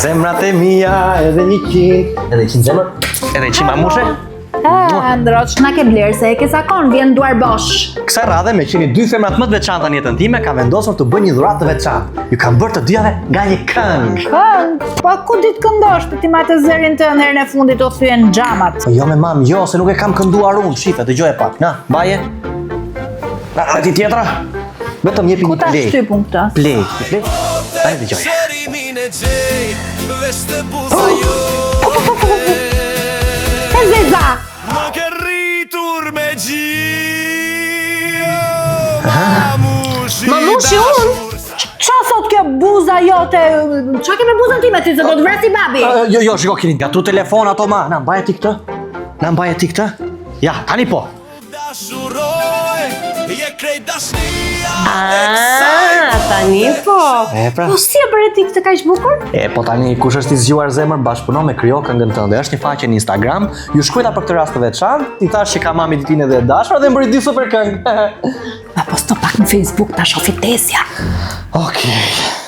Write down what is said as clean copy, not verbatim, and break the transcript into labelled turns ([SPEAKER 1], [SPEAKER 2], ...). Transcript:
[SPEAKER 1] Zemrat e mia, edhe 100. Edhe 100 zemër? Edhe 100 mamushe?
[SPEAKER 2] Ndroç, na ke blerë se e ke sakon, vjen duar bosh.
[SPEAKER 1] Kësaj radhe me qeni 2 femrat më të veçanta në jetën time, kam vendosur të bëj një dhuratë të veçantë. Ju kam bërë të dyjave nga një këngë.
[SPEAKER 2] Këngë? Po ku ditë këndosh ti ma të zërin të herën e fundit u thyen xhamat?
[SPEAKER 1] Po jo me mam, jo, se nuk e kam kënduar unë, shife, dëgjoj pak. Na, baje. Na, edhe ti tjetra. Vetëm jepi
[SPEAKER 2] Ku
[SPEAKER 1] një
[SPEAKER 2] ta
[SPEAKER 1] play.
[SPEAKER 2] shtypun këtë?
[SPEAKER 1] Play. Ai dëgjoj.
[SPEAKER 2] E zeza!
[SPEAKER 3] Mamushi unë?
[SPEAKER 2] Qa thot kjo buza jote? Qa ke me buzën time ty se do të vrasi babi?
[SPEAKER 1] Jo, shiko Kirin, nga tu telefon ato ma. Na, mbaje ti këtë? Na, mbaje ti këtë? Ja, tani po.
[SPEAKER 3] Tani po.
[SPEAKER 1] E pra.
[SPEAKER 2] Po si e bëre ti këtë kaq bukur?
[SPEAKER 1] Po tani, kush është i zgjuar zemër, bashkëpunon me Krijo këngën tënde. Është një faqe në Instagram. Ju shkruajta për këtë rast të veçantë. I thash që ka mami ditën edhe e dashur dhe mbëri 2 super këngë.
[SPEAKER 2] Po sto pak në Facebook ta shofi Tesja.
[SPEAKER 1] Okej.